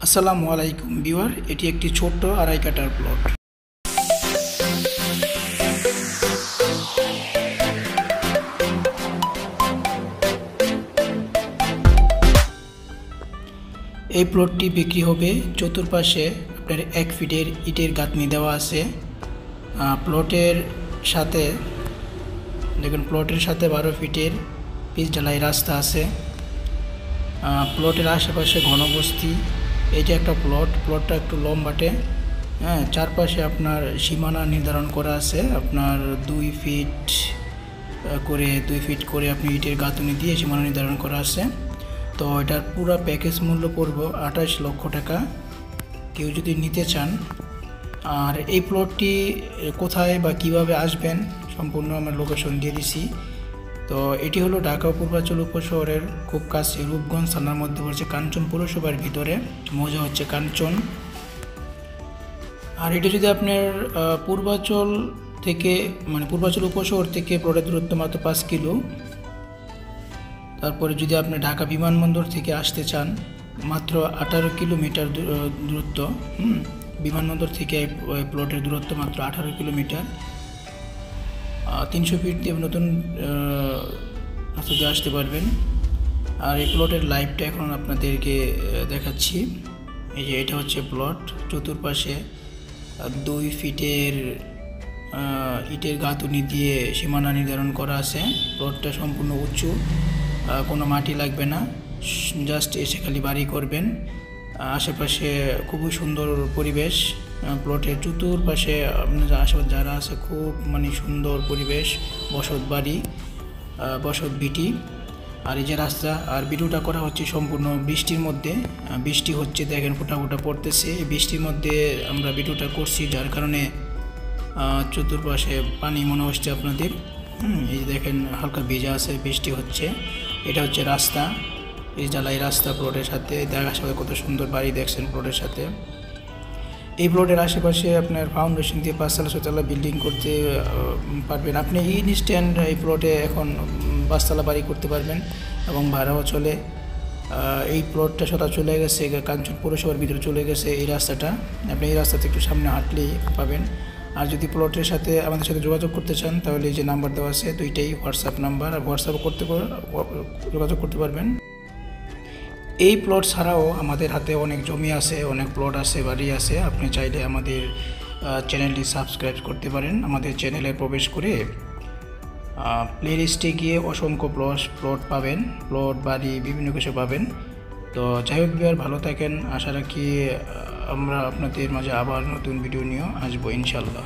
আসসালামু আলাইকুম ভিউয়ার, এটি একটি ছোট্ট আড়াই কাঠার প্লট। এই প্লটটি বিক্রি হবে। চতুর্পাশে আপনার 1 ফিটের ইটের গাঁথনি দেওয়া আছে। প্লটের সাথে দেখুন, প্লটের সাথে 12 ফিটের পিচ ঢালাই রাস্তা আছে। প্লটের আশেপাশে ঘনবস্তি। এইটা একটা প্লটটা একটু লম্বাটে। চারপাশে আপনার সীমানা নির্ধারণ করা আছে। আপনার 2 ফিট করে আপনি ইটের গাঁথনি দিয়ে সীমানা নির্ধারণ করা আছে। তো এটার পুরো প্যাকেজ মূল্য পড়বে 28 লক্ষ টাকা কেউ যদি নিতে চান। আর এই প্লটটি কোথায় বা কিভাবে আসবেন সম্পূর্ণ আমার লোকেশন দিয়ে দিছি। তো এটি হলো ঢাকা পূর্বাঞ্চল উপশহরের খুব কাছে, রূপগঞ্জ থানার মধ্যে পড়ছে, কাঞ্চন পৌরসভার ভিতরে। মৌজা হচ্ছে কাঞ্চন। আর এটি যদি আপনার পূর্বাঞ্চল উপশহর থেকে প্লটের দূরত্ব মাত্র 5 কিলো। তারপরে যদি আপনি ঢাকা বিমানবন্দর থেকে আসতে চান, মাত্র 18 কিলোমিটার দূরত্ব। বিমানবন্দর থেকে প্লটের দূরত্ব মাত্র 18 কিলোমিটার। 300 ফিট দিয়ে নতুন রাস্তা দিয়ে আসতে পারবেন। আর এই প্লটের লাইভটা এখন আপনাদেরকে দেখাচ্ছি। এই যে এটা হচ্ছে প্লট। চতুর্পাশে 2 ফিটের ইটের গাঁথনি দিয়ে সীমানা নির্ধারণ করা আছে। প্লটটা সম্পূর্ণ উঁচু, কোনো মাটি লাগবে না, জাস্ট এসে খালি বাড়ি করবেন। আশেপাশে খুবই সুন্দর পরিবেশ। প্লটের চতুর্পাশে আশেপাশে যারা আছে খুব সুন্দর পরিবেশ, বসত বাড়ি, বসত ভিটি। আর এই যে রাস্তা। আর ভিডিওটা করা হচ্ছে সম্পূর্ণ বৃষ্টির মধ্যে। বৃষ্টি হচ্ছে, দেখেন ফোঁটা ফোঁটা পড়তেছে। এই বৃষ্টির মধ্যে আমরা ভিডিওটা করছি, যার কারণে চতুর্পাশে পানি মনে হচ্ছে আপনাদের। এই দেখেন হালকা ভেজা আছে, বৃষ্টি হচ্ছে। এটা হচ্ছে রাস্তা, এই জ্বালাই রাস্তা প্লটের সাথে। আশেপাশে কত সুন্দর বাড়ি দেখছেন প্লটের সাথে। এই প্লটের আশেপাশে আপনার ফাউন্ডেশন দিয়ে 5 তলা বিল্ডিং করতে পারবেন। আপনি ইনস্ট্যান্ট এই প্লটে এখন 5 তলা বাড়ি করতে পারবেন এবং ভাড়াও চলে। এই প্লটটা সোজা চলে গেছে কাঞ্চন পৌরসভার ভিতরে চলে গেছে এই রাস্তাটা। আপনি এই রাস্তাতে একটু সামনে হাঁটলেই পাবেন। আর যদি প্লটের সাথে আমাদের সাথে যোগাযোগ করতে চান, তাহলে এই যে নাম্বার দেওয়া আছে, দুইটাই হোয়াটসঅ্যাপ নাম্বার। আর হোয়াটসঅ্যাপ যোগাযোগ করতে পারবেন। এই প্লট ছাড়াও আমাদের হাতে অনেক জমি আছে, অনেক প্লট আছে, বাড়ি আছে। আপনি চাইলে আমাদের চ্যানেলটি সাবস্ক্রাইব করতে পারেন। আমাদের চ্যানেলে প্রবেশ করে প্লে লিস্টে গিয়ে অসংখ্য প্লট পাবেন, প্লট, বাড়ি, বিভিন্ন কিছু পাবেন। তো যাই হোক ভিউয়ার, ভালো থাকেন। আশা রাখি আমরা আপনাদের মাঝে আবার নতুন ভিডিও নিয়ে আসবো ইনশাল্লাহ।